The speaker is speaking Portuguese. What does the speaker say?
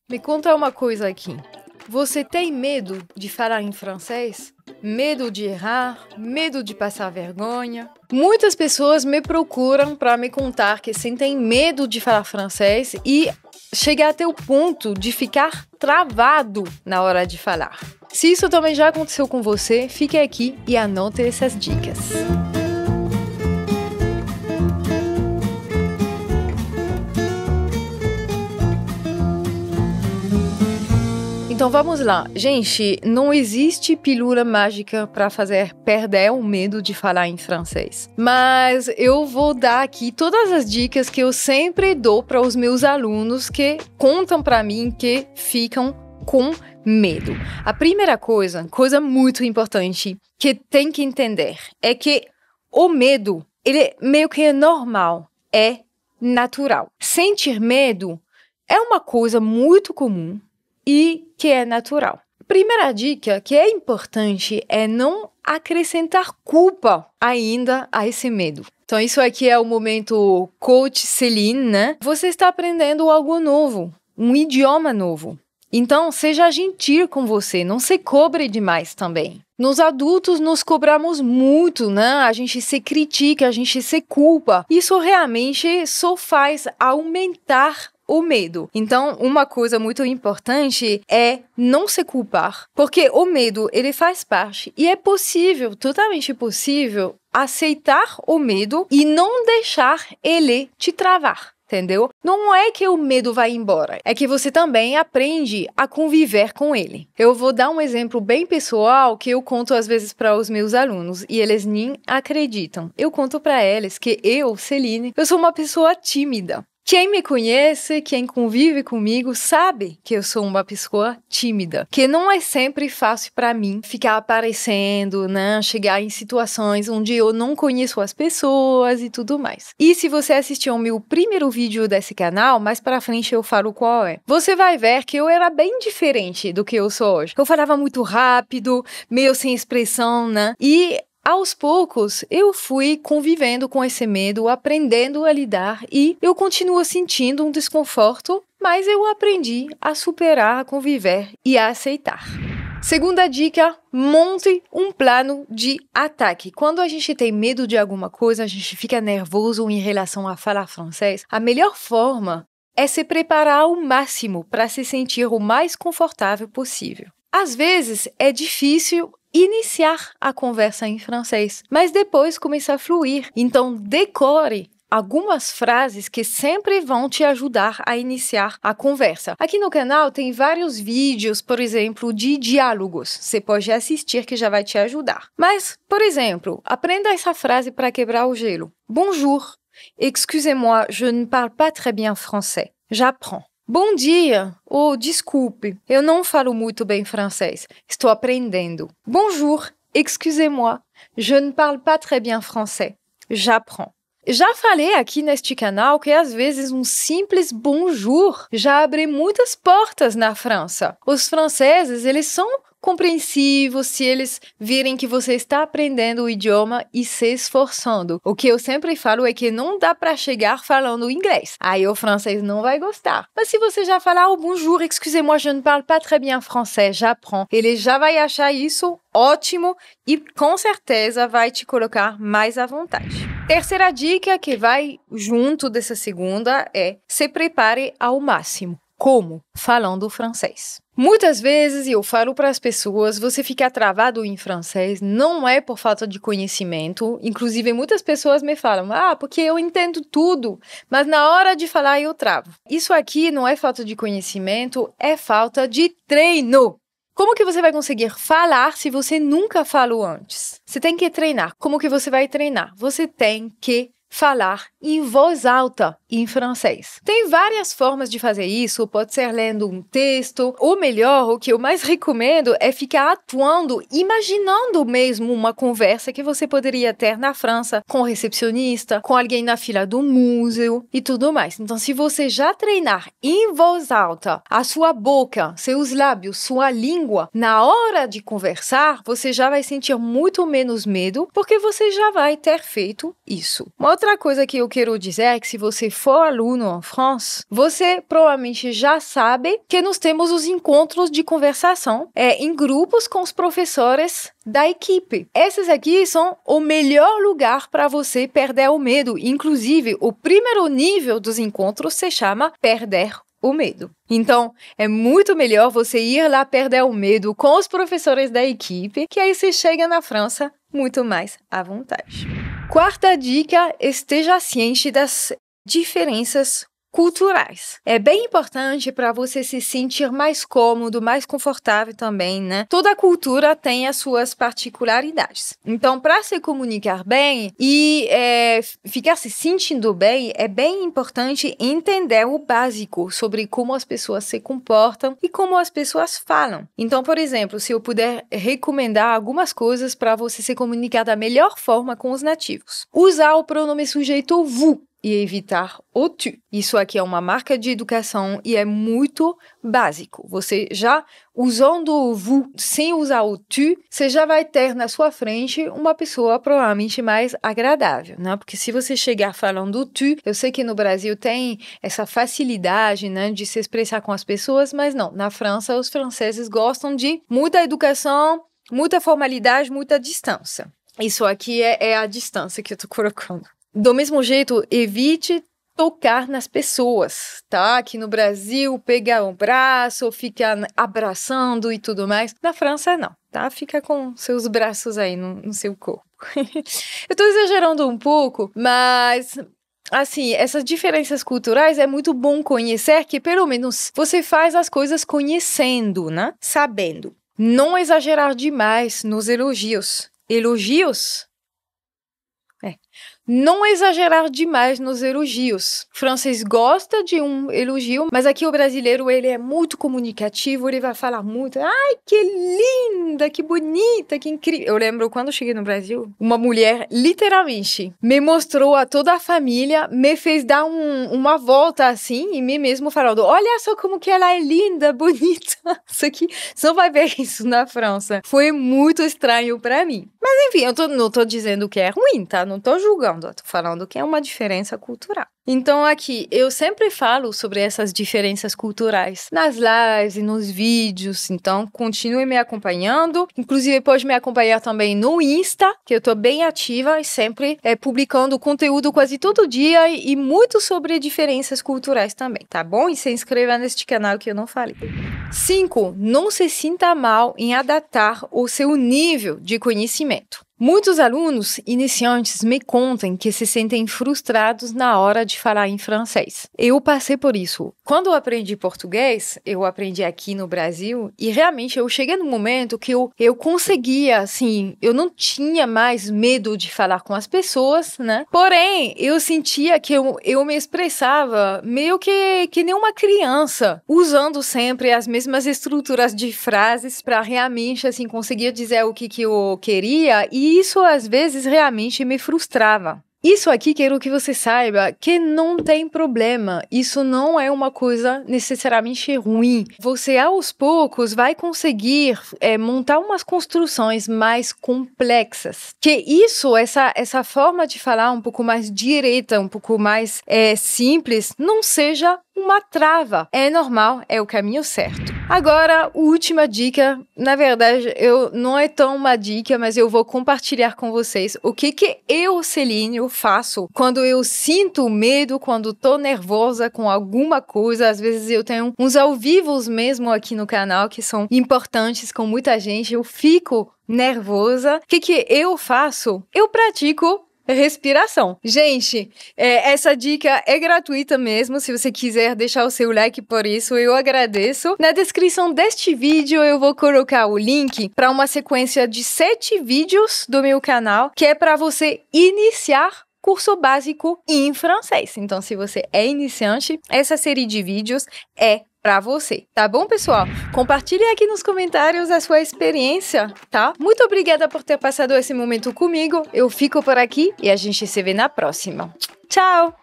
Me conta uma coisa aqui. Você tem medo de falar em francês? Medo de errar? Medo de passar vergonha? Muitas pessoas me procuram para me contar que sentem medo de falar francês e chega até o ponto de ficar travado na hora de falar. Se isso também já aconteceu com você, fique aqui e anote essas dicas. Então vamos lá. Gente, não existe pílula mágica para fazer perder o medo de falar em francês. Mas eu vou dar aqui todas as dicas que eu sempre dou para os meus alunos que contam para mim que ficam com medo. A primeira coisa muito importante que tem que entender é que o medo, ele meio que é normal, é natural. Sentir medo é uma coisa muito comum e que é natural. Primeira dica que é importante é não acrescentar culpa ainda a esse medo. Então isso aqui é o momento Coach Celine, né? Você está aprendendo algo novo, um idioma novo. Então seja gentil com você, não se cobre demais também. Nos adultos nos cobramos muito, né? A gente se critica, a gente se culpa. Isso realmente só faz aumentar o medo. Então, uma coisa muito importante é não se culpar, porque o medo, ele faz parte e é possível, totalmente possível, aceitar o medo e não deixar ele te travar. Entendeu? Não é que o medo vai embora, é que você também aprende a conviver com ele. Eu vou dar um exemplo bem pessoal que eu conto às vezes para os meus alunos e eles nem acreditam. Eu conto para eles que eu, Celine, eu sou uma pessoa tímida. Quem me conhece, quem convive comigo, sabe que eu sou uma pessoa tímida, que não é sempre fácil para mim ficar aparecendo, né? Chegar em situações onde eu não conheço as pessoas e tudo mais. E se você assistiu ao meu primeiro vídeo desse canal, mais para frente eu falo qual é. Você vai ver que eu era bem diferente do que eu sou hoje. Eu falava muito rápido, meio sem expressão, né? E aos poucos, eu fui convivendo com esse medo, aprendendo a lidar e eu continuo sentindo um desconforto, mas eu aprendi a superar, a conviver e a aceitar. Segunda dica, monte um plano de ataque. Quando a gente tem medo de alguma coisa, a gente fica nervoso em relação a falar francês, a melhor forma é se preparar ao máximo para se sentir o mais confortável possível. Às vezes, é difícil iniciar a conversa em francês, mas depois começa a fluir. Então, decore algumas frases que sempre vão te ajudar a iniciar a conversa. Aqui no canal tem vários vídeos, por exemplo, de diálogos. Você pode assistir que já vai te ajudar. Mas, por exemplo, aprenda essa frase para quebrar o gelo. Bonjour, excusez-moi, je ne parle pas très bien français. J'apprends. Bom dia, ou desculpe, eu não falo muito bem francês, estou aprendendo. Bonjour, excusez-moi, je ne parle pas très bien français, j'apprends. Já falei aqui neste canal que às vezes um simples bonjour já abre muitas portas na França. Os franceses, eles são compreensivos se eles virem que você está aprendendo o idioma e se esforçando. O que eu sempre falo é que não dá para chegar falando inglês. Aí o francês não vai gostar. Mas se você já falar oh, bonjour, excusez-moi, je ne parle pas très bien français, j'apprends. Ele já vai achar isso ótimo e com certeza vai te colocar mais à vontade. Terceira dica que vai junto dessa segunda é se prepare ao máximo. Como? Falando francês. Muitas vezes eu falo para as pessoas, você ficar travado em francês não é por falta de conhecimento. Inclusive, muitas pessoas me falam, porque eu entendo tudo, mas na hora de falar eu travo. Isso aqui não é falta de conhecimento, é falta de treino. Como que você vai conseguir falar se você nunca falou antes? Você tem que treinar. Como que você vai treinar? Você tem que falar em voz alta em francês. Tem várias formas de fazer isso, pode ser lendo um texto, ou melhor, o que eu mais recomendo é ficar atuando, imaginando mesmo uma conversa que você poderia ter na França com o recepcionista, com alguém na fila do museu e tudo mais. Então, se você já treinar em voz alta a sua boca, seus lábios, sua língua, na hora de conversar, você já vai sentir muito menos medo, porque você já vai ter feito isso. Uma outra outra coisa que eu quero dizer é que se você for aluno em France, você provavelmente já sabe que nós temos os encontros de conversação em grupos com os professores da equipe. Esses aqui são o melhor lugar para você perder o medo. Inclusive, o primeiro nível dos encontros se chama perder o medo. Então, é muito melhor você ir lá perder o medo com os professores da equipe, que aí você chega na França muito mais à vontade. Quarta dica, esteja ciente das diferenças culturais. É bem importante para você se sentir mais cômodo, mais confortável também, né? Toda cultura tem as suas particularidades. Então, para se comunicar bem e ficar se sentindo bem, é bem importante entender o básico sobre como as pessoas se comportam e como as pessoas falam. Então, por exemplo, se eu puder recomendar algumas coisas para você se comunicar da melhor forma com os nativos. Usar o pronome sujeito vous e evitar o tu. Isso aqui é uma marca de educação e é muito básico. Você já usando o vous sem usar o tu, você já vai ter na sua frente uma pessoa provavelmente mais agradável, né? Porque se você chegar falando tu, eu sei que no Brasil tem essa facilidade, né, de se expressar com as pessoas, mas não. Na França, os franceses gostam de muita educação, muita formalidade, muita distância. Isso aqui é a distância que eu tô colocando. Do mesmo jeito, evite tocar nas pessoas, tá? Aqui no Brasil, pegar um braço, ficar abraçando e tudo mais. Na França, não, tá? Fica com seus braços aí no seu corpo. Eu tô exagerando um pouco, mas assim, essas diferenças culturais é muito bom conhecer, que pelo menos você faz as coisas conhecendo, né? Sabendo. Não exagerar demais nos elogios. Elogios? Não exagerar demais nos elogios. O francês gosta de um elogio, mas aqui o brasileiro, ele é muito comunicativo, ele vai falar muito. Ai, que linda, que bonita, que incrível. Eu lembro quando eu cheguei no Brasil, uma mulher, literalmente, me mostrou a toda a família, me fez dar uma volta assim, e me mesmo falando, olha só como que ela é linda, bonita. Isso aqui, você não vai ver isso na França. Foi muito estranho pra mim. Mas enfim, eu não tô dizendo que é ruim, tá? Não tô julgando. Eu tô falando que é uma diferença cultural. Então, aqui, eu sempre falo sobre essas diferenças culturais nas lives e nos vídeos. Então, continue me acompanhando. Inclusive, pode me acompanhar também no Insta, que eu tô bem ativa e sempre publicando conteúdo quase todo dia e muito sobre diferenças culturais também, tá bom? E se inscreva neste canal que eu não falei. 5. Não se sinta mal em adaptar o seu nível de conhecimento. Muitos alunos iniciantes me contam que se sentem frustrados na hora de falar em francês. Eu passei por isso. Quando eu aprendi português, eu aprendi aqui no Brasil e realmente eu cheguei num momento que eu conseguia, assim, eu não tinha mais medo de falar com as pessoas, né? Porém, eu sentia que eu me expressava meio que nem uma criança, usando sempre as mesmas estruturas de frases para realmente, assim, conseguir dizer o que eu queria e isso, às vezes, realmente me frustrava. Isso aqui, quero que você saiba que não tem problema. Isso não é uma coisa necessariamente ruim. Você, aos poucos, vai conseguir montar umas construções mais complexas. Que isso, essa forma de falar um pouco mais direta, um pouco mais simples, não seja uma trava. É normal, é o caminho certo. Agora, a última dica, na verdade, não é tão uma dica, mas eu vou compartilhar com vocês o que eu, Celine, faço quando eu sinto medo, quando tô nervosa com alguma coisa. Às vezes eu tenho uns ao vivos mesmo aqui no canal que são importantes com muita gente. Eu fico nervosa. O que eu faço? Eu pratico respiração. Gente, essa dica é gratuita mesmo. Se você quiser deixar o seu like por isso, eu agradeço. Na descrição deste vídeo eu vou colocar o link para uma sequência de 7 vídeos do meu canal, que é para você iniciar curso básico em francês. Então, se você é iniciante, essa série de vídeos é para você, tá bom, pessoal? Compartilhe aqui nos comentários a sua experiência, tá? Muito obrigada por ter passado esse momento comigo. Eu fico por aqui e a gente se vê na próxima. Tchau!